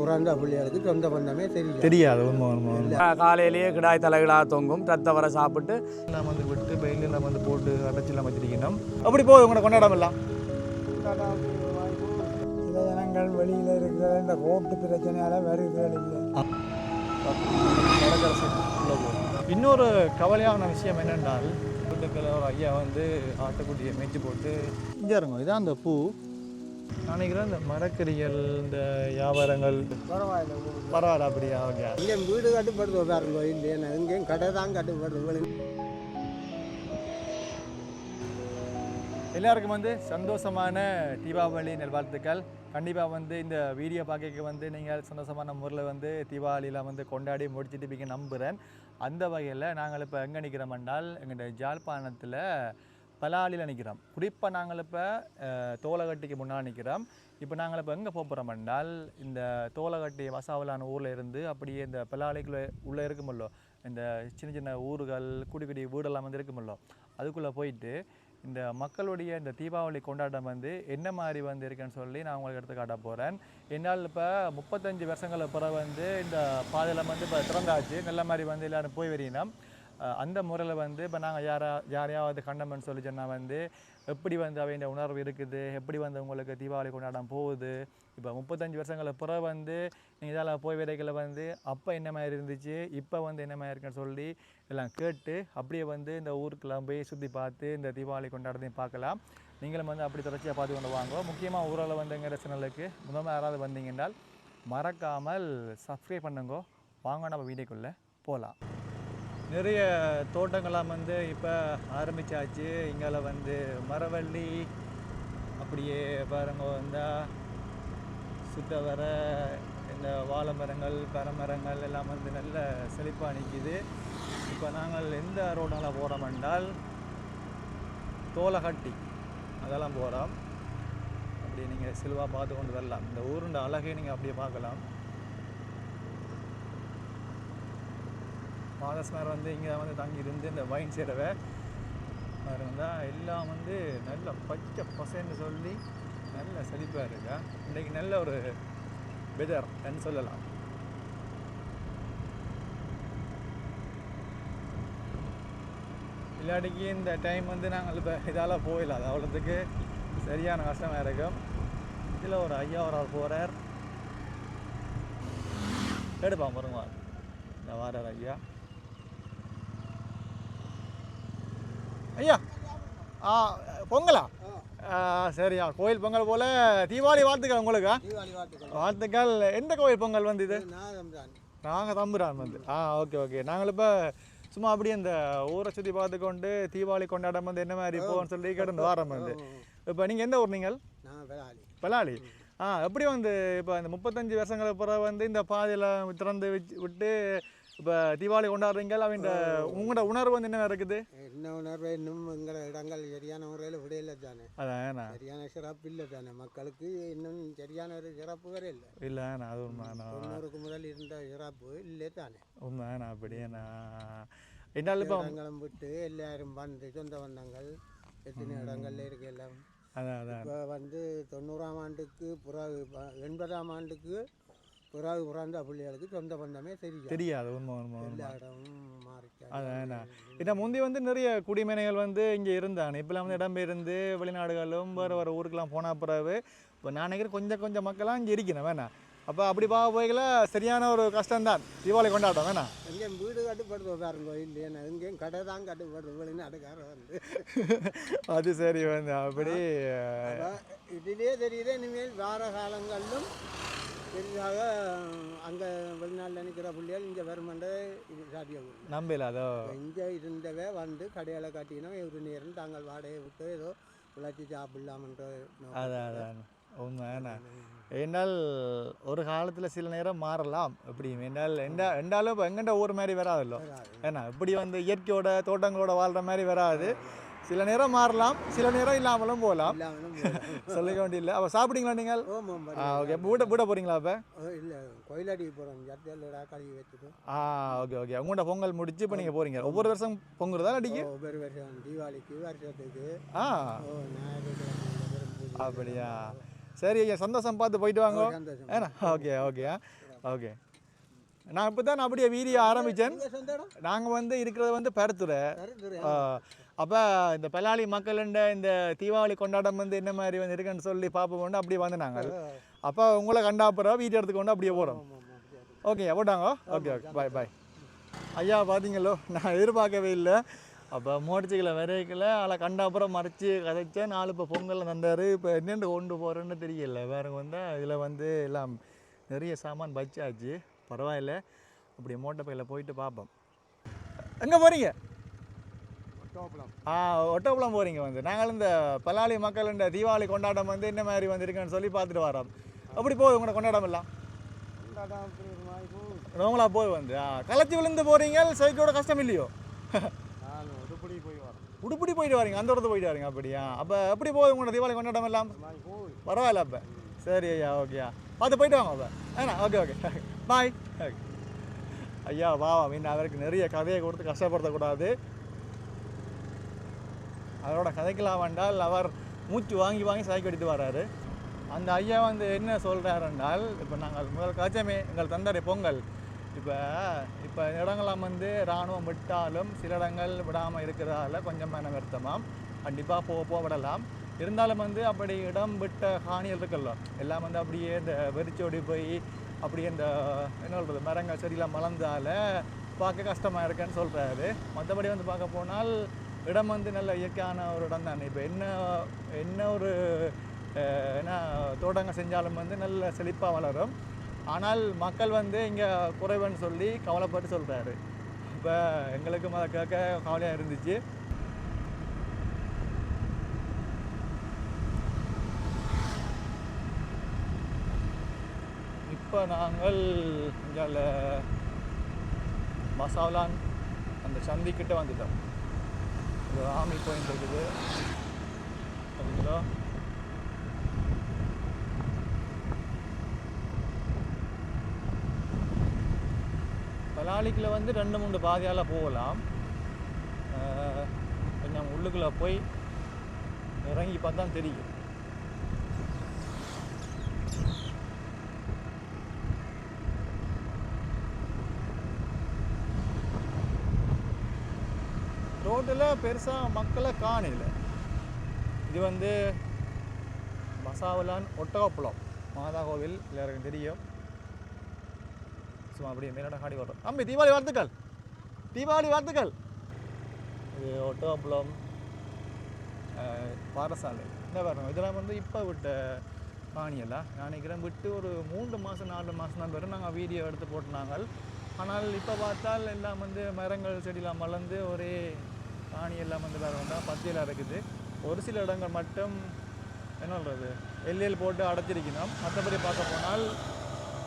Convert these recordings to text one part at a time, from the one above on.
உறாந்த பிள்ளைகளுக்கு சொந்த பந்தமே தெரியாது. காலையிலேயே கிடாய் தலைகளாக தொங்கும் ரத்த வர சாப்பிட்டு நம்ம வந்து விட்டு பெயில் நம்ம வந்து போட்டு அடைச்சிலாம் வச்சிருக்கணும். அப்படி போகுது உங்களோட கொண்டாடம் எல்லாம். சில ஜனங்கள் வெளியில் இருக்கிற இந்த ரோட்டு பிரச்சனையால் வருகிறது இல்லை. இன்னொரு கவலையான விஷயம் என்னென்றால் வீட்டுக்கள் ஒரு ஐயா வந்து ஆட்டுக்குட்டியை மேய்ச்சி போட்டு இங்கே இருங்க. இதான் அந்த பூ நினைக்கிறேன். இந்த மரக்கறிகள் இந்த வியாபாரங்கள் பரவாயில்ல அப்படியா? ஓகே. இங்கே வீடு கட்டுப்படுது பாருங்க இல்லையா? இங்கேயும் கடை தான் கட்டுப்படுது. எல்லாருக்கும் வந்து சந்தோஷமான தீபாவளி நல்வாழ்த்துக்கள். கண்டிப்பாக வந்து இந்த வீடியோ பார்க்க வந்து நீங்கள் சந்தோஷமான முறையில் வந்து தீபாவளியில் வந்து கொண்டாடி முடிச்சுட்டு நம்புகிறேன். அந்த வகையில் நாங்கள் இப்போ எங்கே நிற்கிறோம் என்றால் எங்களுடைய ஜாழ்ப்பாணத்தில் பலாலியில் நிற்கிறோம். குறிப்பாக நாங்கள் இப்போ தோலகட்டிக்கு முன்னால் நிற்கிறோம். இப்போ நாங்கள் இப்போ எங்கே போகிறோம் என்றால் இந்த தோலகட்டி வசாவலான ஊரில் இருந்து அப்படியே இந்த பலாலிக்குள்ளே உள்ளே இருக்குமல்லோ, இந்த சின்ன சின்ன ஊர்கள் குடி குடி வீடெல்லாம் வந்து இருக்குமல்லோ, அதுக்குள்ளே போயிட்டு இந்த மக்களுடைய இந்த தீபாவளி கொண்டாட்டம் வந்து என்ன மாதிரி வந்து இருக்குன்னு சொல்லி நான் உங்களுக்கு எடுத்து காட்ட போகிறேன். என்னால் இப்போ 35 வருஷங்களுக்கு பிறகு வந்து இந்த பாதையில் வந்து இப்போ திறந்தாச்சு. நல்ல மாதிரி வந்து எல்லோரும் போய் வரீங்கன்னா அந்த முறையில் வந்து இப்போ நாங்கள் யாரையாவது கண்டமென்னு சொல்லி சொன்னால் வந்து எப்படி வந்து அவைய உணர்வு இருக்குது, எப்படி வந்து உங்களுக்கு தீபாவளி கொண்டாட்டம் போகுது, இப்போ 35 வருஷங்களுக்கு பிறகு வந்து நீங்கள் இதால் போய் விதைகளை வந்து அப்போ என்ன மாதிரி இருந்துச்சு, இப்போ வந்து என்ன மாதிரி இருக்குன்னு சொல்லி எல்லாம் கேட்டு அப்படியே வந்து இந்த ஊருக்கெல்லாம் போய் சுற்றி பார்த்து இந்த தீபாவளி கொண்டாட்டத்தையும் பார்க்கலாம். நீங்களும் வந்து அப்படி தொடர்ச்சியாக பார்த்து கொண்டு வாங்க. முக்கியமாக ஊரில் வந்து எங்கள் சேனலுக்கு முதல்ல யாராவது வந்தீங்கன்னால் மறக்காமல் சப்ஸ்கிரைப் பண்ணுங்க. வாங்க நம்ம வீடியோக்குள்ளே போகலாம். நிறைய தோட்டங்கள்லாம் வந்து இப்போ ஆரம்பித்தாச்சு. இங்கால வந்து மரவள்ளி அப்படியே பாருங்க வந்தால் சுத்த வர இந்த வாழை மரங்கள் பரமரங்கள் எல்லாம் வந்து நல்ல செழிப்பாக நிற்கிது. இப்போ நாங்கள் எந்த ரோடெல்லாம் போகிறோம் என்றால் தோலகட்டி அதெல்லாம் போகிறோம். அப்படி நீங்கள் செல்வாக பார்த்து கொண்டு வரலாம். இந்த ஊருண்ட அழகை நீங்கள் அப்படியே பார்க்கலாம். மாதஸ்மார் வந்து இங்கே வந்து தங்கி இருந்து இந்த வைன் சேரவை இருந்தால் எல்லாம் வந்து நல்ல பச்சை பசைன்னு சொல்லி நல்ல செழிப்பாக இருக்கா. இன்றைக்கி நல்ல ஒரு வெதர்ன்னு சொல்லலாம். இல்லாட்டிக்கு இந்த டைம் வந்து நாங்கள் இப்போ இதால் போயிடலாம். அது அவ்வளோத்துக்கு சரியான கஷ்டமாக இருக்கும். இதில் ஒரு ஐயா ஒரு ஆள் போகிறார். எடுப்பான் பாருங்க இந்த வாரார் ஐயா. ஐயா பொங்கலா? சரியா, கோயில் பொங்கல் போல் தீபாவளி வாழ்த்துக்கள் உங்களுக்கு. வாழ்த்துக்கள். எந்த கோயில் பொங்கல் வந்து இது? நாங்கள் தம்புரான் வந்து. Okay okay. நாங்கள் இப்போ சும்மா அப்படியே இந்த ஊரை சுற்றி பார்த்துக்கொண்டு தீபாவளி கொண்டாட்டம் வந்து என்ன மாதிரி போகணும்னு சொல்லி கேட்டு வாரம் வந்து. இப்போ நீங்கள் எந்த ஊர்? நீங்கள் பலாலி. எப்படி வந்து இப்போ இந்த 35 வருஷங்களுக்கு பிறகு வந்து இந்த பாதையில் திறந்து விட்டு இப்போ தீபாவளி கொண்டாடுறீங்க. அவங்க உங்களோட உணர்வு வந்து என்ன இருக்குது? என்ன உணர்வு? இன்னும் எங்களோட இடங்கள் சரியான முறையில் விடையில தானே. அதான் சரியான சிறப்பு இல்லை தானே. மக்களுக்கு இன்னும் சரியான ஒரு சிறப்பு வர இல்லை. இல்லைண்ணா, அது உண்மை. 90க்கு முதல் இருந்த சிறப்பு இல்லை தானே. உண்மைண்ணா. அப்படியேண்ணா என்னால் இப்போ இடங்களும் விட்டு எல்லாரும் வந்து சொந்த பந்தங்கள் எத்தனை இடங்கள்ல இருக்கு எல்லாம். இப்போ வந்து 90ஆம் ஆண்டுக்கு பிறகு 80ஆம் ஆண்டுக்கு பிறகு பிறந்த பிள்ளைகளுக்கு சொந்த பந்தமே தெரியாது. உண்மை உண்மை. எல்லா இடமும் மாறிட்டாங்க. அதாண்ணா. ஏன்னா முந்தி வந்து நிறைய குடிமனைகள் வந்து இங்கே இருந்தாங்க. இப்போலாம் வந்து இடம்பெயர்ந்து வெளிநாடுகளும் வேறு ஊருக்கெல்லாம் போன பிறகு இப்போ நான் நினைக்கிறேன் கொஞ்சம் மக்கள்லாம் இங்கே இருக்கணும் வேணாம். அப்போ அப்படி போய்கள சரியான ஒரு கஷ்டம்தான் தீபாவளி கொண்டாட்டம் வேணாம். எங்கேயும் வீடு கட்டுப்படுது பாருங்க இல்லையா? எங்கேயும் கடை தான் கட்டுப்படுது வெளிநாடுக்காரர் வந்து. அது சரி வந்து அப்படி இதுலேயே தெரியுது. இனிமேல் வார காலங்களிலும் பெரிதாக அங்கே வெளிநாட்டில் நிற்கிற பிள்ளைகள் இங்கே வருமென்ற இது சாத்தியம் நம்பல. அதோ இங்கே இருந்தவே வந்து கடையில் காட்டினோம். ஒரு நேரம் தாங்கள் வாடகை விட்டு ஏதோ உழைச்சி சாப்பிடலாம்ன்ற. அதான் உண்மை. என்றால் ஒரு காலத்தில் சில நேரம் மாறலாம். எப்படி என்றாலும் இப்போ எங்கண்ட ஊர் மாதிரி வராதுல்லோ. ஏன்னா இப்படி வந்து இயற்கையோட தோட்டங்களோட வாழ்கிற மாதிரி வராது. சில நேரம் மாறலாம், சில நேரம் இல்லாமலும் போகலாம். சொல்லிக்க வேண்டியதில்லை. அப்போ சாப்பிட்டீங்களா நீங்கள்? ஓகே. வீட்டை போகிறீங்களா? அப்போ இல்லை, கோயிலாடிக்கு போகிறோம். கழுவி வச்சுட்டு. Okay okay. உங்கள்கிட்ட பொங்கல் முடிச்சு இப்போ நீங்கள் போகிறீங்க. ஒவ்வொரு வருஷம் பொங்குறதா அடிக்க? ஒவ்வொரு வருஷம் தீபாவளிக்கு வருஷத்துக்கு. அப்படியா? சரி ஐயா சந்தோஷம் பார்த்து போயிட்டு வாங்க சந்தோஷம். ஏன்னா ஓகே ஓகே ஓகே நான் இப்போ தான் அப்படியே வீடியோ ஆரம்பித்தேன். நாங்கள் வந்து இருக்கிறது வந்து பருத்துறை. அப்போ இந்த பலாளி மக்கள்ன்ற இந்த தீபாவளி கொண்டாட்டம் வந்து என்ன மாதிரி வந்து இருக்குன்னு சொல்லி பார்ப்போம் அப்படியே வந்து நாங்கள் அப்போ உங்களை கண்டாப்புறம் வீடியோ எடுத்துக்கொண்டு அப்படியே போகிறோம். ஓகே போட்டாங்க. ஓகே ஓகே பாய் பாய். ஐயா பார்த்தீங்களோ நான் எதிர்பார்க்கவே இல்லை. அப்போ மோட்டர்சைக்கிளை வரைக்கல அதில் கண்டாப்புறம் மறைச்சி கதைச்சேன். 4 இப்போ பொங்கல் தந்தார். இப்போ என்னென்று கொண்டு போகிறேன்னு தெரியல. வேறு வந்து இதில் வந்து எல்லாம் நிறைய சாமான் வச்சாச்சு. பரவாயில்ல அப்படி மோட்டர் பையில் போயிட்டு பார்ப்போம். எங்கே போகிறீங்க? ஒட்டோப்பளம் போகிறீங்க வந்து. நாங்கள் இந்த பலாளி மக்கள் இந்த தீபாவளி கொண்டாட்டம் வந்து என்ன மாதிரி வந்து இருக்குன்னு சொல்லி பார்த்துட்டு வரோம். அப்படி போகுது உங்களோட கொண்டாட்டம் எல்லாம் நோங்களா போய் வந்து களைச்சி விழுந்து போகிறீங்க. சைக்கிளோட கஷ்டம் இல்லையோ? உடுப்படி போயிட்டு வரீங்க, அந்த இடத்துல போயிட்டு வரீங்க. அப்படியா? அப்போ எப்படி போகுது உங்களோட தீபாவளி கொண்டாட்டம் எல்லாம்? பரவாயில்ல அப்போ. சரி ஐயா ஓகேயா பார்த்து போயிட்டு வாங்க அப்போ. ஏன்னா ஓகே ஓகே பாய். ஐயா வா மீன் அவருக்கு நிறைய கதையை கொடுத்து கஷ்டப்படுத்தக்கூடாது. அவரோட கதைக்கலாம் வேண்டால் அவர் மூச்சு வாங்கி வாங்கி சைக்கிள் அடித்து வர்றாரு. அந்த ஐயா வந்து என்ன சொல்கிறாருன்றால் இப்போ நாங்கள் முதல் காய்ச்சமே எங்கள் தந்தாரி பொங்கல் இப்போ இடங்கள்லாம் வந்து இராணுவம் விட்டாலும் சில இடங்கள் விடாமல் இருக்கிறதால கொஞ்சம் மன வருத்தமாம். கண்டிப்பாக போக விடலாம். இருந்தாலும் வந்து அப்படி இடம் விட்ட காணிகள் இருக்குல்ல எல்லாம் வந்து அப்படியே இந்த வெறிச்சோடி போய் அப்படியே இந்த என்ன சொல்கிறது மரங்கள் செடியெல்லாம் மலர்ந்தால் பார்க்க கஷ்டமாக இருக்குன்னு சொல்கிறாரு. மற்றபடி வந்து பார்க்க போனால் இடம் வந்து நல்ல இயற்கையான ஒரு இடம் தானே. இப்போ என்ன ஒரு என்ன தோட்டங்கள் செஞ்சாலும் வந்து நல்ல செழிப்பாக வளரும். ஆனால் மக்கள் வந்து இங்கே குறைவுன்னு சொல்லி கவலைப்பட்டு சொல்கிறாரு. இப்போ எங்களுக்கும் அதை கேட்க கவலையாக இருந்துச்சு. இப்போ நாங்கள் இங்கே மசாலான் அந்த சந்திக்கிட்ட வந்துட்டோம். ஒரு ஆமி பாயிண்ட் இருக்குது அதுங்களா. பலாளிக்கில் வந்து 2-3 பாதையால் போகலாம். கொஞ்சம் உள்ளுக்குள்ளே போய் இறங்கி பார்த்தா தெரியும். ரோட்டில் பெருசாக மக்களை காணல. இது வந்து மசாவலான் ஒட்டகப்புலம் மாதா கோவில் எல்லாருக்கும் தெரியும். சும்மா அப்படியே மேலோட காடி வரும். அம்பி தீபாவளி வாழ்த்துக்கள். தீபாவளி வாழ்த்துக்கள். இது ஒட்டகப்புலம் பாரசாலை இந்த வரணும். இதெல்லாம் வந்து இப்போ விட்ட காணியெல்லாம் நான் நினைக்கிறேன் விட்டு ஒரு 3 மாதம் 4 மாதம் தான் வரும். நாங்கள் வீடியோ எடுத்து போட்டுனாங்க. ஆனால் இப்போ பார்த்தால் எல்லாம் வந்து மரங்கள் செடியெல்லாம் வளர்ந்து ஒரே காணி எல்லாம் வந்து வேறு வந்தால் பத்தியெல்லாம் இருக்குது. ஒரு சில இடங்கள் மட்டும் என்ன சொல்கிறது எல்லையில் போட்டு அடைச்சிருக்கணும். மற்றபடி பார்க்க போனால்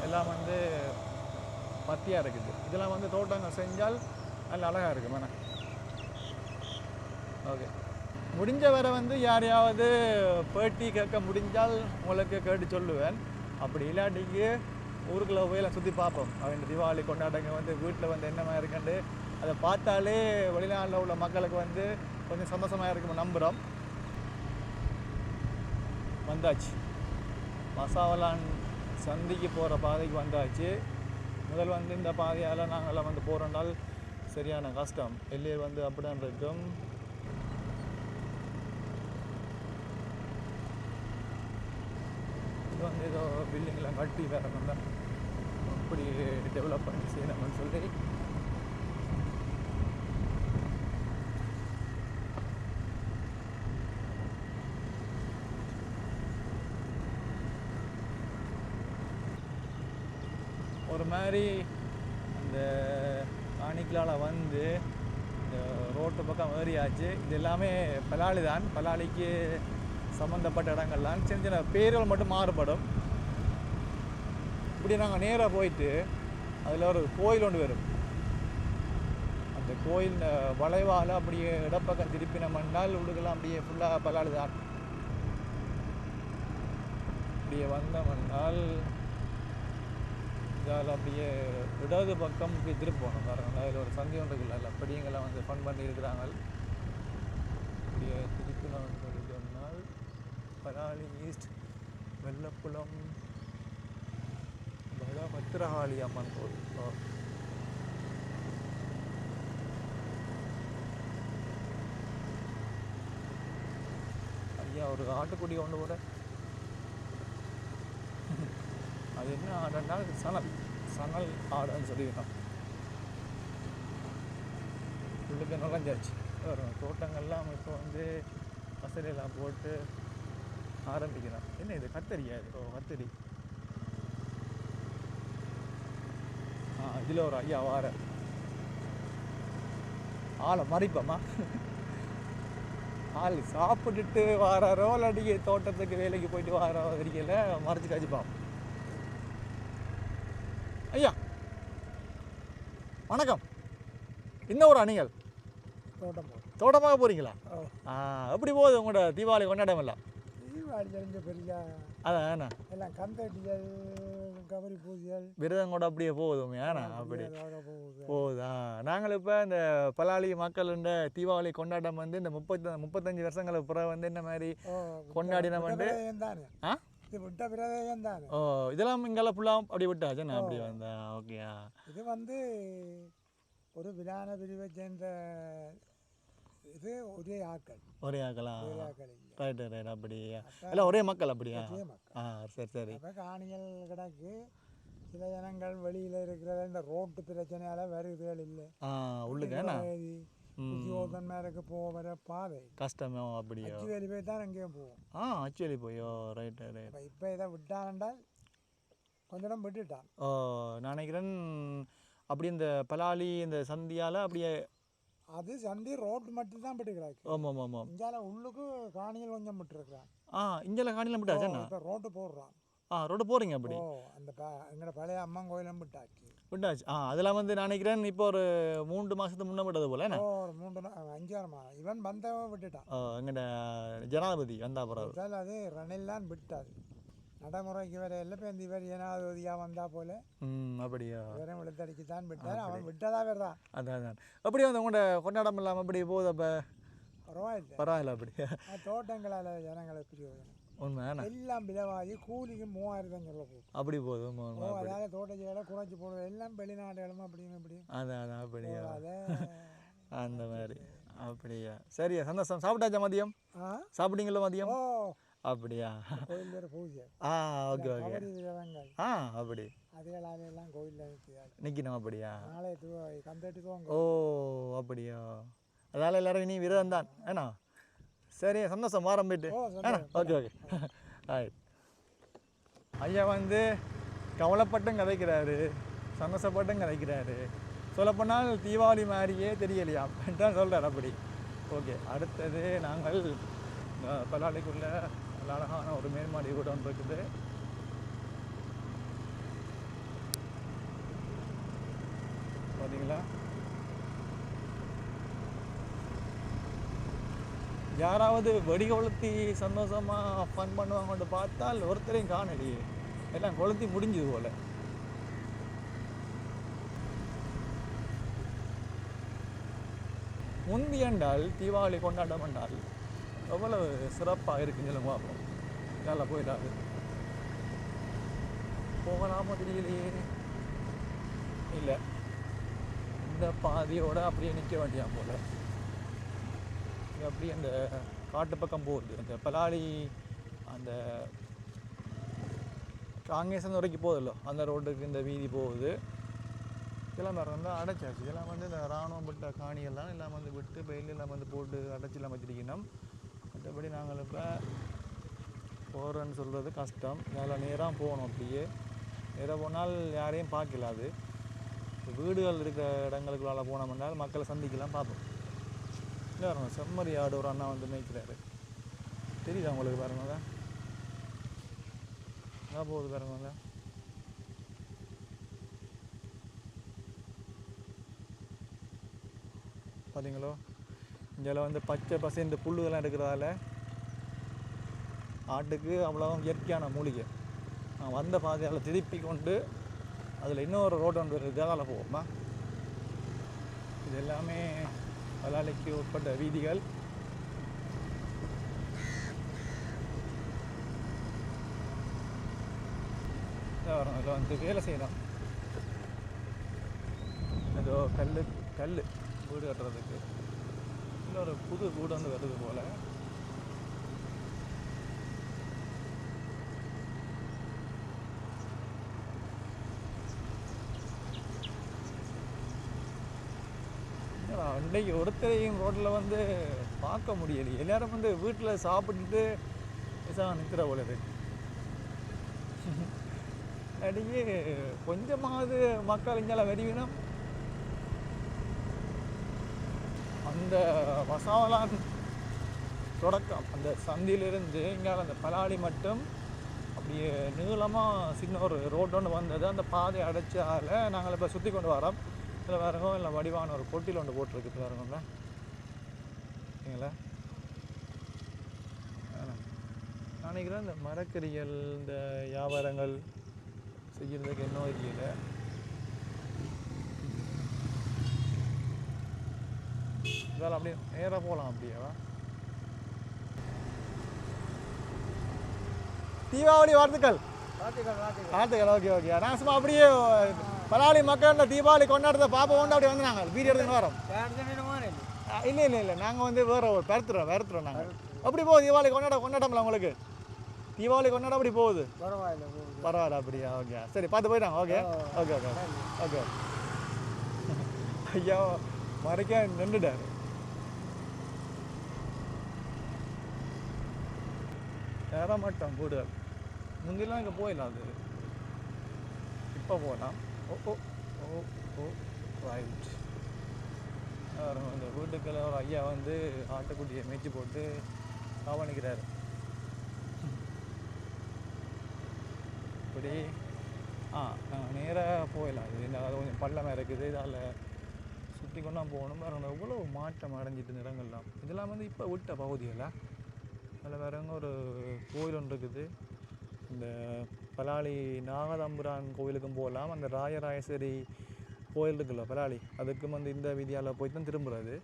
எல்லாம் வந்து பத்தியாக இருக்குது. இதெல்லாம் வந்து தோட்டங்கள் செஞ்சால் நல்ல அழகாக இருக்குது மேடம். ஓகே முடிஞ்ச வரை வந்து யாரையாவது பேட்டி கேட்க முடிஞ்சால் உங்களுக்கு கேட்டு சொல்லுவேன். அப்படி இல்லாட்டிக்கு ஊருக்குள்ளே போய் எல்லாம் சுற்றி பார்ப்போம். அவங்க தீபாவளி கொண்டாட்டங்க வந்து வீட்டில் வந்து என்ன மாதிரி இருக்குன்னு அதை பார்த்தாலே வெளிநாட்டில் உள்ள மக்களுக்கு வந்து கொஞ்சம் சந்தோஷமாக இருக்கும் நம்புகிறோம். வந்தாச்சு மசாவலான் சந்திக்கு போகிற பாதைக்கு வந்தாச்சு. முதல் வந்து இந்த பாதையால் நாங்கள்லாம் வந்து போகிறோம்னால் சரியான கஷ்டம். எல்லையே வந்து அப்படிதான் இருக்கும். இது வந்து ஏதோ பில்டிங்லாம் கட்டி வேற வந்தால் அப்படி டெவலப் பண்ணி செய்யணும்னு சொல்லி ஒரு மாதிரி அந்த காணிக்கலால் வந்து இந்த ரோட்டு பக்கம் ஏறியாச்சு. இது எல்லாமே பலாளி தான். பலாளிக்கு சம்மந்தப்பட்ட இடங்கள்லாம் சின்ன சின்ன பேர்கள் மட்டும் மாறுபடும். இப்படி நாங்கள் நேராக போயிட்டு அதில் ஒரு கோயில் ஒன்று வரும். அந்த கோயில் வளைவால் அப்படியே இடப்பக்கம் திருப்பி நம்ம மண்ணால் உள்ளுக்கெல்லாம் அப்படியே ஃபுல்லாக பலாளி தான். அப்படியே வந்த மண்ணால் இதால் அப்படியே இடது பக்கம் இப்படி திருப்பணும் பாருங்கள். அதில் ஒரு சந்தி ஒன்றுக்குள்ள இல்லை அப்படிங்கெல்லாம் வந்து ஃபன் பண்ணி இருக்கிறாங்க. அப்படியே திருப்பி நான் சொல்லி சொன்னால் பலாளி ஈஸ்ட் வெள்ளப்புலம் பத்திரகாளி அம்மன் கோவில். ஐயா ஒரு ஆட்டுக்குடி கொண்டு போட அது என்ன ஆடுன்னா சணல் ஆடுன்னு சொல்லிவிட்டோம். உள்ளுக்கு நுழைஞ்சாச்சு. தோட்டங்கள்லாம் இப்போ வந்து வசதியெல்லாம் போட்டு ஆரம்பிக்கிறோம். என்ன இது கத்தரியா? இது கத்தரி. இதில் ஒரு ஐயா வார ஆளை மறிப்போமா? ஆள் சாப்பிட்டுட்டு வாராரோ இல்லாட்டி தோட்டத்துக்கு வேலைக்கு போயிட்டு வாரோ வரைக்கல மறைச்சு காய்ச்சிப்பான். ஐயா வணக்கம். இன்னும் ஒரு நீங்கள் தோட்டமாக போகிறீங்களா? எப்படி போகுது உங்களோட தீபாவளி கொண்டாடமில்ல? தீபாவளி தெரிஞ்ச பெரிய அதான் எல்லாம் கந்தட்டிகள் கபரி பூஜைகள் விரதம் கூட அப்படியே போகுதுமே. ஏன்னா அப்படி போகுதா? நாங்கள் இப்போ இந்த பலாளி மக்களுண்ட தீபாவளி கொண்டாட்டம் வந்து இந்த 35 வருஷங்களுக்கு பிறகு வந்து இந்த மாதிரி கொண்டாடினம் வந்து விட்ட விரதம் தான். ஓ இதெல்லாம் இங்கெல்லாம் ஃபுல்லாக அப்படி விட்டாச்சு. நான் அப்படி வந்தேன். ஓகேயா? இது வந்து ஒரு விதான பிரிவை சேர்ந்த இது ஒரே ஆக்களா? Right right. அப்படியா? எல்லாம் ஒரே மக்கள் அப்படியா? சரி சரி. இப்போ காணிகள் கிடக்கு. சில ஜனங்கள் வெளியில் இருக்கிறத இந்த ரோட்டு பிரச்சனையால் வருதுகள் இல்லை. உள்ளுக்கு உத்தியோகன்மாருக்கு போகிற பாதை கஷ்டமோ? அப்படியோ? அச்சுவேலி போய் தான் அங்கேயும் போவோம். அச்சுவேலி போயோ? Right right. இப்போ இதை விட்டான்டால் கொஞ்ச இடம் விட்டுட்டான். நான் நினைக்கிறேன் அப்படி இந்த பலாளி இந்த சந்தியால் அப்படியே அது சந்தி ரோட்டு மட்டும் தான் விட்டுக்கிறாங்க. ஆமாம் ஆமாம். இங்கால உள்ளுக்கு காணிகள் கொஞ்சம் விட்டுருக்குறான். இங்கெல்லாம் காணிலாம் விட்டாச்சா? இப்போ ரோட்டு போடுறான். ரோடு போகிறீங்க அப்படி? அந்த எங்களோட பழைய அம்மன் கோயிலும் விட்டாச்சு. அதெல்லாம் வந்து நான் நினைக்கிறேன் இப்போ ஒரு 3 மாதத்துக்கு முன்னே விட்டது போல. என்ன 5-6 மாதம் இவன் வந்தவன் விட்டுட்டான். எங்கள்ட ஜனாதிபதி வந்தா பிறகு அது ரணில்லாம் விட்டாது. நடைமுறைக்கு வேற எல்லாம் இப்போ இந்த இவர் ஜனாதிபதியாக வந்தா போல. அப்படியா? வேற விழுத்தடிக்கு தான் விட்டார். அவன் விட்டதா வேறான். அதான் அப்படியே வந்து உங்களோட கொண்டாடம் இல்லாமல் அப்படி போகுது. அப்போ பரவாயில்ல. அப்படியா? தோட்டங்களால் ஜனங்களை பிரயோஜனம் உண்மை எல்லாம் விலைவாகி கூலிக்கு 3000 சொல்ல போகுது. அப்படி போகுது. அதாவது தோட்டச்செயலை குறைச்சி போடுறது எல்லாம் வெளிநாடுகளும் அப்படின்னு இப்படியும். அதான் அப்படியா? அந்த மாதிரி. அப்படியா? சரியா? சந்தோஷம். சாப்பிட்டாச்சா மதியம்? சாப்பிட்டீங்களா மதியம்? அப்படியா? கோயில் பூஜை. Okay okay. அப்படி அதெல்லாம் கோயிலில் நிற்கணும். அப்படியா? நாளை கந்தட்டுக்குவாங்க. ஓ அப்படியா? அதனால் எல்லாரும் இனி விரதம் தான். ஏன்னா சரி சந்தோஷம். வாரம் போயிட்டு. Okay okay. ரைட். ஐயா வந்து கவலைப்பட்டும் கதைக்கிறாரு, சந்தோஷப்பட்டும் கதைக்கிறாரு. சொல்லப்போனால் தீபாவளி மாதிரியே தெரியலையா தான் சொல்கிறார். அப்படி ஓகே. அடுத்தது நாங்கள் பலாளிக்குள்ள அழகான ஒரு மேல்மாடி கூட ஒன்று இருக்குது. பார்த்தீங்களா? யாராவது வெடி கொளுத்தி சந்தோஷமாக ஃபன் பண்ணுவாங்கன்னு பார்த்தால் ஒருத்தரையும் காணலையே. எல்லாம் கொளுத்தி முடிஞ்சது போல். முந்தி என்றால் தீபாவளி கொண்டாட்டம் என்றால் எவ்வளவு சிறப்பாக இருக்குன்னு பார்ப்போம். நல்லா போயிடாது. போகலாமோ தெரியலையே. இல்லை, இந்த பாதியோடு அப்படியே நிற்க வேண்டியான் போல். அப்படியே அந்த காட்டு பக்கம் போகுது. அந்த பலாளி அந்த காங்கேசன் வரைக்கும் போகுதுல்ல, அந்த ரோட்டுக்கு இந்த வீதி போகுது. இதெல்லாம் வேறு வந்து அடைச்சாச்சு. இதெல்லாம் வந்து இந்த இராணுவம் விட்ட காணியெல்லாம் எல்லாம் வந்து விட்டு பெயிலெல்லாம் வந்து போட்டு அடைச்சிலாம் வச்சிருக்கணும். மற்றபடி நாங்கள் இப்போ போகிறேன்னு சொல்கிறது கஷ்டம். நல்லா நேராக போகணும். அப்படியே நேராக போனால் யாரையும் பார்க்கல. அது வீடுகள் இருக்கிற இடங்களுக்குள்ளால போனோம்னால் மக்களை சந்திக்கலாம், பார்ப்போம். இல்லை வரணும். செம்மறி ஆடு ஒரு அண்ணா வந்து மேய்க்கிறாரு. தெரியுதா உங்களுக்கு? பாருங்க, அதான் போகுது பாருங்க. பார்த்தீங்களோ? இங்கே வந்து பச்சை பசைந்த புல்லுகள்லாம் இருக்கிறதால ஆட்டுக்கு அவ்வளோ இயற்கையான மூலிகை. வந்த பாதையால் திருப்பி கொண்டு அதில் இன்னொரு ரோடு ஒன்று இதனால் போவோமா. இது எல்லாமே பலாளிக்கு உட்பட்ட வீதிகள். வரும் இதில் வந்து வேலை செய்யணும். ஏதோ கல் வீடு கட்டுறதுக்கு இன்னொரு புது வீடு வந்து வருது போல். இன்றைக்கு ஒருத்தரையும் ரோட்டில் வந்து பார்க்க முடியலையே. எல்லாரும் வந்து வீட்டில் சாப்பிட்டுட்டு நிற்கிற போல இருக்கு. அடியே கொஞ்சமாவது மக்கள் இங்கே வருவினம். அந்த வசாவலான் தொடக்கம் அந்த சந்தியிலிருந்து இங்கே அந்த பலாளி மட்டும் அப்படியே நீளமாக சின்ன ஒரு ரோடு ஒன்று வந்தது. அந்த பாதை அடைச்சால நாங்கள் இப்போ சுற்றி கொண்டு வரோம். இதில் வேறுங்க இல்லை வடிவான ஒரு பொட்டியில் ஒன்று போட்டிருக்கு வேறுங்களா சரிங்களா. நான் நினைக்கிறேன் இந்த மரக்கறிகள் இந்த வியாபாரங்கள் செய்கிறதுக்கு என்ன தெரியல. இதால் அப்படியே நேராக போகலாம். அப்படியேவா தீபாவளி வாழ்த்துக்கள். Okay okay. நான் சும்மா அப்படியே பலாளி மக்கள் தீபாவளி கொண்டாடுறத பாப்பா கொண்டு அப்படி வந்து நாங்கள் வீடியோ எடுத்துன்னு வரோம். இல்லை நாங்கள் வந்து வேற ஒரு பெருத்துறோம் நாங்கள். அப்படி போகுது தீபாவளி கொண்டாட்டம்ல உங்களுக்கு. தீபாவளி கொண்டாட அப்படி போகுது. பரவாயில்ல அப்படியா. ஓகே சரி பார்த்து போயிட்டாங்க. Okay okay okay okay. ஐயா மறைக்க நின்றுட்டாரு. ஏறமாட்டோம் வீடுகள். முந்திலாம் இங்கே போயிடலாம். அது இப்போ போகலாம். ஓ ரைட். அந்த வீட்டுக்குள்ள ஒரு ஐயா வந்து ஆட்டுக்குட்டியை மேய்ச்சி போட்டு கவனிக்கிறாரு. இப்படி நேராக போயிடலாம். இது அது கொஞ்சம் பள்ளமாக இருக்குது. இதால் சுற்றி கொண்டா போகணும். வேறு எவ்வளோ மாற்றம் அடைஞ்சிட்டு நிறங்கள்லாம். இதெல்லாம் வந்து இப்போ விட்ட பகுதியில் அதில் வேறங்க ஒரு கோயில் ஒன்று இருக்குது. இந்த பலாளி நாகதம்புரான் கோவிலுக்கும் போகலாம். அந்த ராயராயசரி கோயில் இருக்குல்ல பலாளி, அதுக்கும் வந்து இந்த வீதியால் போய் தான் திரும்புறது.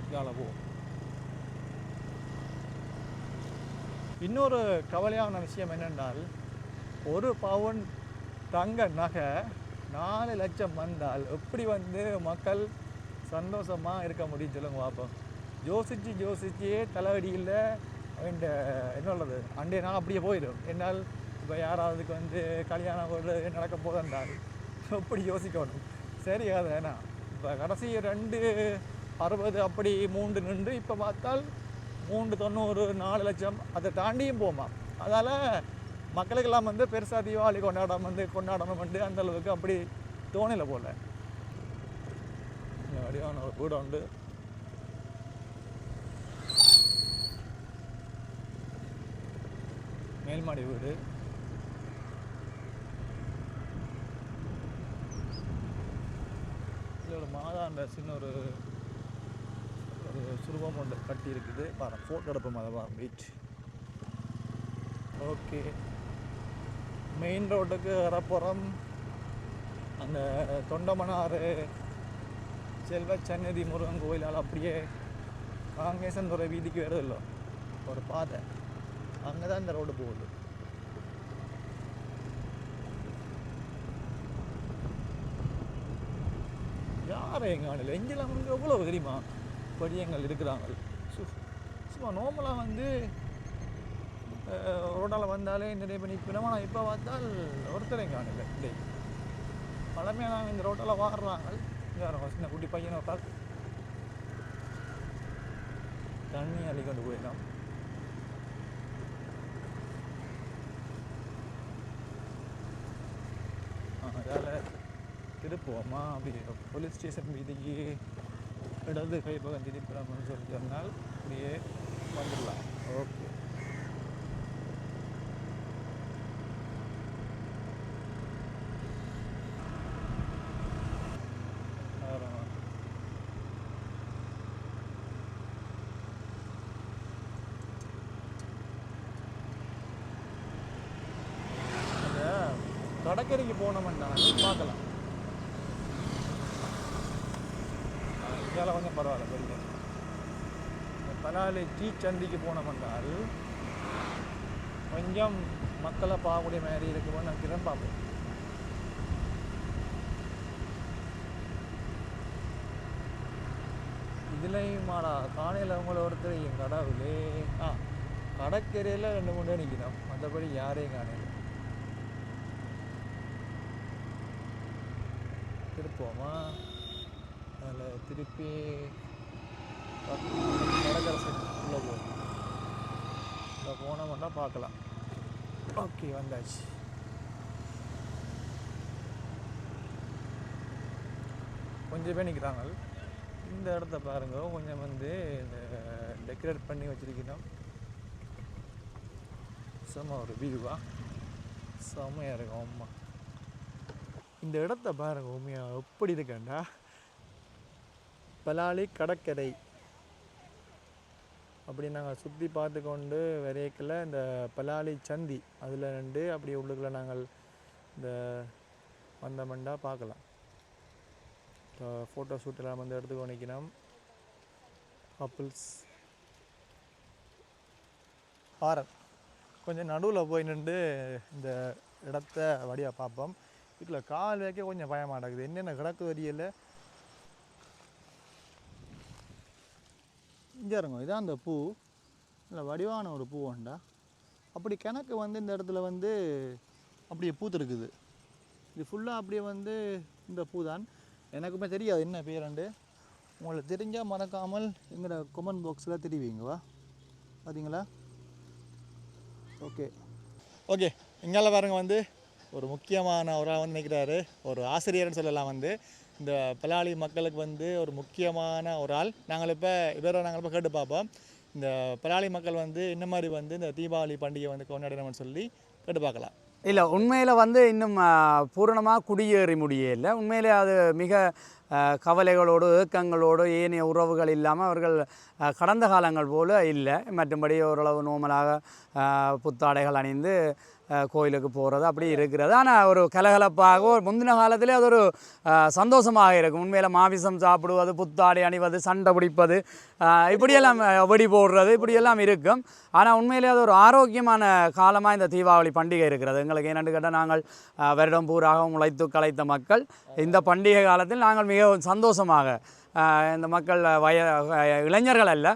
இதால் போவோம். இன்னொரு கவலையான விஷயம் என்னென்றால், ஒரு பவுன் தங்க நகை 4 லட்சம் வந்தால் எப்படி வந்து மக்கள் சந்தோஷமாக இருக்க முடியும் சொல்லுங்க பார்ப்போம். யோசிச்சு தலைவடியில் இந்த என்ன உள்ளது அண்டே நாள் அப்படியே போயிடும். என்னால் இப்போ யாராவதுக்கு வந்து கல்யாணம் நடக்க போதென்றால் எப்படி யோசிக்கணும். சரி அது ஏன்னா இப்போ கடைசி 260 அப்படி 3 நின்று இப்போ பார்த்தால் 390 4 லட்சம் அதை தாண்டியும் போமா. அதால் மக்களுக்கெல்லாம் வந்து பெருசாக தீபாவளி கொண்டாடணும் வந்து அந்தளவுக்கு அப்படி தோணலை போல். இந்த வடிவான ஒரு வீடு உண்டு. மேல்மாடி வீடு. இதில் ஒரு மாதாண்ட சின்ன ஒரு சுரூபம் ஒன்று கட்டி இருக்குது. பாரு ஃபோட்டோ எடுப்போம். அதை பாரு வெயிட். ஓகே மெயின் ரோட்டுக்கு வரப்புறம் அந்த தொண்டமனாறு செல்வ சன்னதி முருகன் கோயிலால் அப்படியே காங்கேசன்துறை வீதிக்கு வருது இல்லை ஒரு பாதை, அங்கே தான் இந்த ரோடு போகுது. யாரும் எங்கள் ஆணில் எங்கெல்லாம் வந்து எவ்வளோ தெரியுமா படியங்கள் இருக்கிறாங்க. சும்மா நார்மலாக வந்து ரோட்டால் வந்தாலே நிறைய பண்ணி நிற்கணும். ஆனால் இப்போ பார்த்தால் ஒருத்தர் எங்கள் ஆணில் இல்லை. பழமையாக நாங்கள் இந்த ரோட்டால் வாடுறாங்க. சின்ன குட்டி பையனை பார்த்து தண்ணி அள்ளி கொண்டு போயிடலாம். அதால் திருப்புவோமா அப்படி போலீஸ் ஸ்டேஷன் வீதிக்கு இடது கை பக்கம் திருப்பிடணும்னு சொல்லி சொன்னால் அப்படியே வந்துடலாம். ஓகே கடற்கரைக்கு போனோம்னா பார்க்கலாம். இதால் கொஞ்சம் பரவாயில்ல. பெரிய பலாலி டீ சந்திக்கு போனோம்னால் கொஞ்சம் மக்களை பார்க்கக்கூடிய மாதிரி இருக்குமோ நான் பார்ப்போம். இதுலையுமாடா காணையில் அவங்கள ஒருத்தர் என் கடவுளே. கடற்கரையில் 2-3 பேர் நிற்கணும், மற்றபடி யாரையும் காணையில். திருப்போமா அதில் திருப்பி கடற்கரை சைடுக்குள்ளே போகும். இப்போ போனோம்னா பார்க்கலாம். ஓகே, வந்தாச்சு. கொஞ்சம் பேர் நிற்கிறாங்க. இந்த இடத்த பாருங்க, கொஞ்சம் வந்து இந்த டெக்கரேட் பண்ணி வச்சிருக்கணும். செம்ம ஒரு வியூவா, செம்மையாக இருக்கும். அம்மா இந்த இடத்த பாருங்க, உண்மையாக எப்படி இருக்கேன்டா. பலாலி கடற்கரை அப்படி நாங்கள் சுற்றி பார்த்து கொண்டு வரையக்கில் இந்த பலாலி சந்தி அதில் நின்று அப்படி உள்ளுக்குள்ள நாங்கள் இந்த வந்தமண்டா பார்க்கலாம். இப்போ ஃபோட்டோ ஷூட்டெல்லாம் வந்து எடுத்துக்கோ நிற்கணும். கப்புள்ஸ் ஹாரர் கொஞ்சம் நடுவில் போய் நின்று இந்த இடத்த வடியாக பார்ப்போம். இதில் கால் வைக்க கொஞ்சம் பயமாட்டக்குது, என்னென்ன கிடக்கு வரியல. இங்கே இருங்க, இதான் அந்த பூ, இல்லை வடிவான ஒரு பூ உண்டா. அப்படி கணக்கு வந்து இந்த இடத்துல வந்து அப்படியே பூத்துருக்குது. இது ஃபுல்லாக அப்படியே வந்து இந்த பூ தான். எனக்குமே தெரியாது என்ன பேரண்டு. உங்களுக்கு தெரிஞ்சால் மறக்காமல் எங்களோட கமெண்ட் பாக்ஸில் தெரிவிங்கவா, பார்த்தீங்களா? Okay okay. இங்கால பாருங்க வந்து ஒரு முக்கியமான ஒரு வந்து நிற்கிறாரு, ஒரு ஆசிரியர்னு சொல்லலாம். வந்து இந்த பலாலி மக்களுக்கு வந்து ஒரு முக்கியமான ஒரு ஆள். நாங்கள் இப்போ கேட்டு பார்ப்போம். இந்த பலாலி மக்கள் வந்து இந்த மாதிரி வந்து இந்த தீபாவளி பண்டிகை வந்து கொண்டாடணும்னு சொல்லி கேட்டு பார்க்கலாம். இல்லை, உண்மையில் வந்து இன்னும் பூரணமாக குடியேறி முடியலை. உண்மையிலே அது மிக கவலைகளோடு ஏக்கங்களோடு ஏனைய உறவுகள் இல்லாமல் அவர்கள் கடந்த காலங்கள் போல் இல்லை. மற்றும்படி ஓரளவு நோமலாக புத்தாடைகள் அணிந்து கோயிலுக்கு போகிறது அப்படி இருக்கிறது. ஆனால் ஒரு கலகலப்பாக ஒரு முந்தின காலத்திலே அது ஒரு சந்தோஷமாக இருக்கும். உண்மையில் மாமிசம் சாப்பிடுவது, புத்தாடை அணிவது, சண்டை பிடிப்பது, இப்படியெல்லாம் வெடி போடுறது, இப்படியெல்லாம் இருக்கும். ஆனால் உண்மையிலே அது ஒரு ஆரோக்கியமான காலமாக இந்த தீபாவளி பண்டிகை இருக்கிறது எங்களுக்கு. என்னென்னு கேட்டால், நாங்கள் வருடம் பூராக உழைத்து கலைத்த மக்கள் இந்த பண்டிகை காலத்தில் நாங்கள் மிகவும் சந்தோஷமாக இந்த மக்கள் இளைஞர்கள் அல்ல,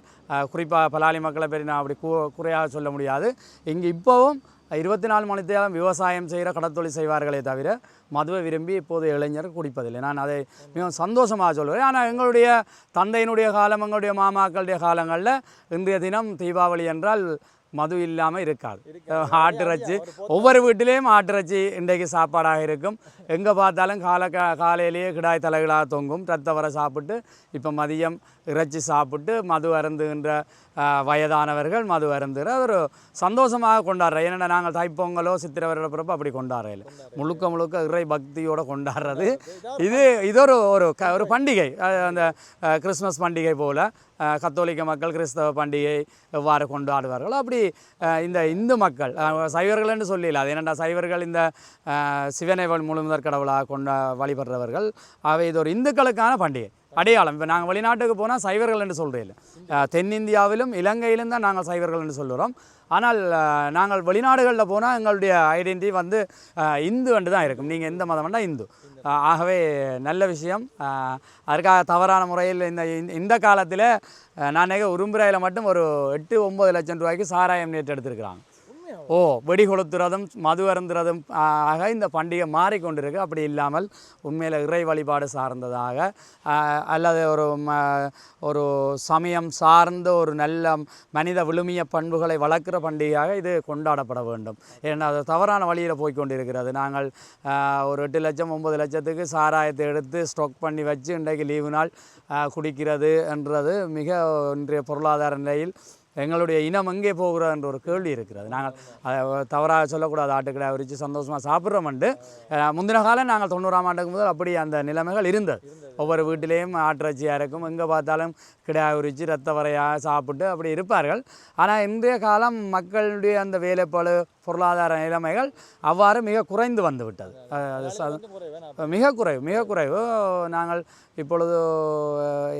குறிப்பாக பலாலி மக்களை பற்றி நான் அப்படி குறையாக சொல்ல முடியாது. இங்கே இப்போவும் 24 மணி நேரம் விவசாயம் செய்கிற கடத்தொழில் செய்வார்களே தவிர மதுவை விரும்பி இப்போது இளைஞர் குடிப்பதில்லை. நான் அதை மிகவும் சந்தோஷமாக சொல்லுவேன். ஆனால் எங்களுடைய தந்தையினுடைய காலம், எங்களுடைய மாமாக்களுடைய காலங்களில் இன்றைய தினம் தீபாவளி என்றால் மது இல்லாமல் இருக்காது. ஆட்டிறைச்சி ஒவ்வொரு வீட்டிலேயும் ஆட்டிறைச்சி இன்றைக்கு சாப்பாடாக இருக்கும். எங்கே பார்த்தாலும் காலையிலேயே கிடாய் தலைகளாக தொங்கும். ரத்தவரை சாப்பிட்டு இப்போ மதியம் இறைச்சி சாப்பிட்டு மது அருந்துகின்ற வயதானவர்கள் மது அருந்துகிற ஒரு சந்தோஷமாக கொண்டாடுற. ஏன்னா நாங்கள் தைப்பொங்கலோ சித்திரை வருட பிறப்பு அப்படி கொண்டாடுறதில்லை. முழுக்க இறை பக்தியோடு கொண்டாடுறது. இதொரு ஒரு பண்டிகை. அந்த கிறிஸ்மஸ் பண்டிகை போல் கத்தோலிக்க மக்கள் கிறிஸ்தவ பண்டிகை எவ்வாறு கொண்டாடுவார்கள் அப்படி இந்த இந்து மக்கள் சைவர்கள் என்று சொல்லல. அது என்னென்னா, சைவர்கள் இந்த சிவனை முழுமுதற் கடவுளாக வழிபடுறவர்கள். அவை இது ஒரு இந்துக்களுக்கான பண்டிகை அடையாளம். இப்போ நாங்கள் வெளிநாட்டுக்கு போனால் சைவர்கள் என்று சொல்கிறேன். தென்னிந்தியாவிலும் இலங்கையிலும் தான் நாங்கள் சைவர்கள் என்று சொல்லுறோம். ஆனால் நாங்கள் வெளிநாடுகளில் போனால் எங்களுடைய ஐடென்டிட்டி வந்து இந்து என்று தான் இருக்கும். நீங்கள் எந்த மதம் வேண்டாம் இந்து. ஆகவே நல்ல விஷயம். அதற்காக தவறான முறையில் இந்த காலத்தில் நான் உரும்புறையில் மட்டும் ஒரு 8-9 லட்சம் ரூபாய்க்கு சாராயம் நேற்று எடுத்திருக்கிறாங்க. வெடி கொளுத்துறதும் மது அருந்துறதும் ஆக இந்த பண்டிகை மாறிக்கொண்டிருக்கு. அப்படி இல்லாமல் உண்மையில் இறை வழிபாடு சார்ந்ததாக அல்லது ஒரு சமயம் சார்ந்த ஒரு நல்ல மனித விழுமிய பண்புகளை வளர்க்குற பண்டிகையாக இது கொண்டாடப்பட வேண்டும். ஏன்னா அது தவறான வழியில் போய்கொண்டிருக்கிறது. நாங்கள் ஒரு 8 லட்சம் 9 லட்சத்துக்கு சாராயத்தை எடுத்து ஸ்டாக் பண்ணி வச்சு இன்றைக்கு லீவு நாள் குடிக்கிறது என்றது மிக இன்றைய பொருளாதார நிலையில் எங்களுடைய இனம் எங்கே போகிறோம் என்ற ஒரு கேள்வி இருக்கிறது. நாங்கள் அதை தவறாக சொல்லக்கூடாது. ஆட்டுக்கடை உரித்து சந்தோஷமாக சாப்பிட்றோம்ண்டு. முந்தின காலம் நாங்கள் 90ஆம் ஆண்டுக்கு முதல் அப்படி அந்த நிலைமைகள் இருந்தது. ஒவ்வொரு வீட்டிலேயும் ஆட்டிறைச்சியாக இருக்கும். எங்கே பார்த்தாலும் கிடா உரித்து ரத்த வரையாக சாப்பிட்டு அப்படி இருப்பார்கள். ஆனால் இன்றைய காலம் மக்களுடைய அந்த வேலைப்பாடு பொருளாதார நிலைமைகள் அவ்வாறு மிக குறைந்து வந்து விட்டது. மிக குறைவு. நாங்கள் இப்பொழுது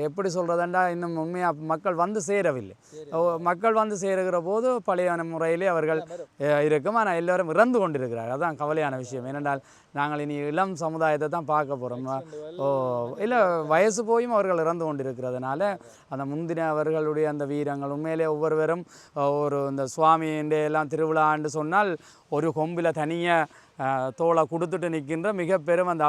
எப்படி சொல்கிறதுண்டா, இன்னும் உண்மையாக மக்கள் வந்து சேரவில்லை. மக்கள் வந்து சேருகிற போது பழையான முறையிலே அவர்கள் இருக்கும். ஆனால் எல்லோரும் இறந்து கொண்டிருக்கிறார்கள். அதுதான் கவலையான விஷயம். ஏனென்றால் நாங்கள் இனி இளம் சமுதாயத்தை தான் பார்க்க போகிறோம். இல்லை வயசு போயும் அவர்கள் இறந்து கொண்டிருக்கிறதுனால அந்த முந்தின அவர்களுடைய அந்த வீரங்கள் உண்மையிலே ஒவ்வொருவரும் ஒரு இந்த சுவாமியின் எல்லாம் திருவிழான்னு சொன்னால் ஒரு கொம்பில் தனியாக தோலை கொடுத்துட்டு நிற்கின்ற மிக பெரும் அந்த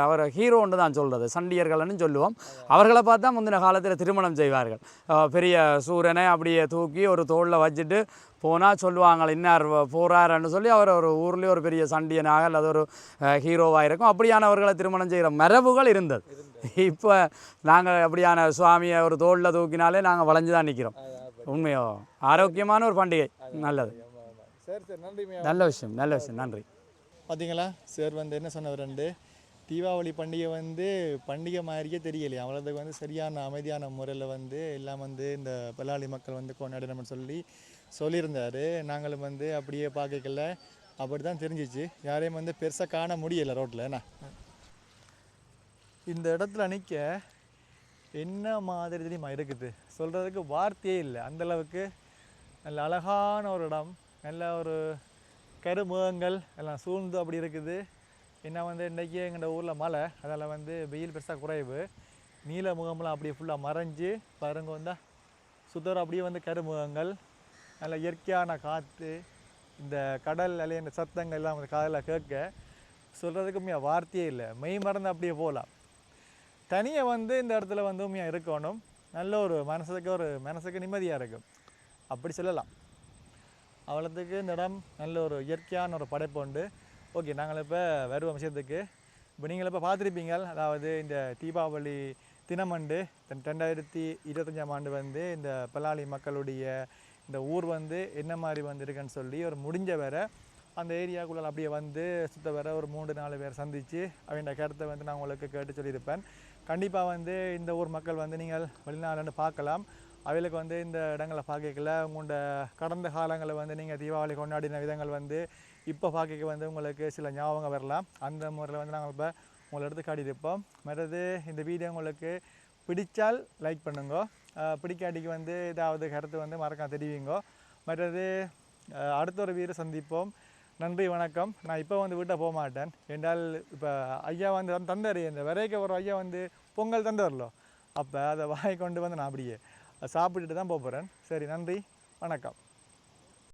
அவரை ஹீரோன்னு தான் சொல்கிறது, சண்டியர்கள்னு சொல்லுவோம். அவர்களை பார்த்தா முந்தின காலத்தில் திருமணம் செய்வார்கள். பெரிய சூரனை அப்படியே தூக்கி ஒரு தோளில் வச்சுட்டு போனால் சொல்லுவாங்க இன்னார் போகிறாருன்னு சொல்லி அவர் ஒரு ஊர்லேயே ஒரு பெரிய சண்டியனாக அல்லது ஒரு ஹீரோவாக இருக்கும். அப்படியானவர்களை திருமணம் செய்கிற மரபுகள் இருந்தது. இப்போ நாங்கள் அப்படியான சுவாமியை ஒரு தோளில் தூக்கினாலே நாங்கள் வளைஞ்சு தான் நிற்கிறோம். உண்மையோ ஆரோக்கியமான ஒரு பண்டிகை. நல்லது, நல்ல விஷயம், நல்ல விஷயம். நன்றி. பார்த்தீங்களா சார் வந்து என்ன சொன்னவர், தீபாவளி பண்டிகை வந்து பண்டிகை மாதிரியே தெரியலையே, அவ்வளோதுக்கு வந்து சரியான அமைதியான முறையில் வந்து எல்லாம் வந்து இந்த பல்லாளி மக்கள் வந்து கொண்டாடணும்னு சொல்லியிருந்தார். நாங்களும் வந்து அப்படியே பார்க்கல, அப்படி தான் தெரிஞ்சிச்சு. யாரையும் வந்து பெருசாக காண முடியலை ரோட்டில். என்ன இந்த இடத்துல நிற்க என்ன மாதிரி தெரியுமா இருக்குது, சொல்கிறதுக்கு வார்த்தையே இல்லை. அந்தளவுக்கு நல்ல அழகான ஒரு இடம், நல்ல ஒரு கருமுகங்கள் எல்லாம் சூழ்ந்து அப்படி இருக்குது. என்ன வந்து இன்றைக்கி எங்கள் ஊரில் மழை, அதில் வந்து வெயில் பெருசாக குறைவு. நீல முகம்லாம் அப்படியே ஃபுல்லாக மறைஞ்சு பாருங்க வந்தால் சுத்தர் அப்படியே வந்து கருமுகங்கள், நல்ல இயற்கையான காற்று, இந்த கடல் அலைய இந்த சத்தங்கள் எல்லாம் வந்து காதில் கேட்க சொல்கிறதுக்கு வார்த்தையே இல்லை. மெய் மறந்து அப்படியே போகலாம். தனியாக வந்து இந்த இடத்துல வந்து உண்மையாக இருக்கணும். நல்ல ஒரு மனசுக்கு நிம்மதியாக இருக்கும், அப்படி சொல்லலாம். அவ்வளோத்துக்கு இந்த இடம் நல்ல ஒரு இயற்கையான ஒரு படைப்பு உண்டு. ஓகே, நாங்கள் இப்போ வருவோம் விஷயத்துக்கு. இப்போ நீங்கள் இப்போ பார்த்துருப்பீங்க, அதாவது இந்த தீபாவளி தினமண்டு 2025 வந்து இந்த பல்லாளி மக்களுடைய இந்த ஊர் வந்து என்ன மாதிரி வந்து இருக்குன்னு சொல்லி ஒரு முடிஞ்ச வர அந்த ஏரியாக்குள்ளே அப்படியே வந்து சுத்த வர ஒரு 3-4 பேர் சந்தித்து அவங்களோட கருத்தை வந்து நான் உங்களுக்கு கேட்டு சொல்லியிருப்பேன். கண்டிப்பாக வந்து இந்த ஊர் மக்கள் வந்து நீங்கள் வெளிநாடுன்னு பார்க்கலாம். அவைகளுக்கு வந்து இந்த இடங்களை பார்க்கல உங்களோட கடந்த காலங்களில் வந்து நீங்கள் தீபாவளி கொண்டாடின விதங்கள் வந்து இப்போ பார்க்க வந்து உங்களுக்கு சில ஞாபகம் வரலாம். அந்த முறையில் வந்து நாங்கள் இப்போ உங்களை எடுத்து காட்டியிருப்போம். மற்றது இந்த வீடியோ உங்களுக்கு பிடிச்சால் லைக் பண்ணுங்க, பிடிக்காட்டிக்கு வந்து ஏதாவது கருத்து வந்து மறக்காம தெரிவிங்க. மற்றது அடுத்த ஒரு வீடு சந்திப்போம். நன்றி, வணக்கம். நான் இப்போ வந்து வீட்டை போக மாட்டேன். என்றால் இப்போ ஐயா வந்து தந்தார், இந்த வரைக்கும் ஒரு ஐயா வந்து பொங்கல் தந்தார்லோ, அப்போ அதை வாங்கி கொண்டு வந்து நான் அப்படியே சாப்பிட்டுட்டு தான் போகிறேன். சரி, நன்றி, வணக்கம்.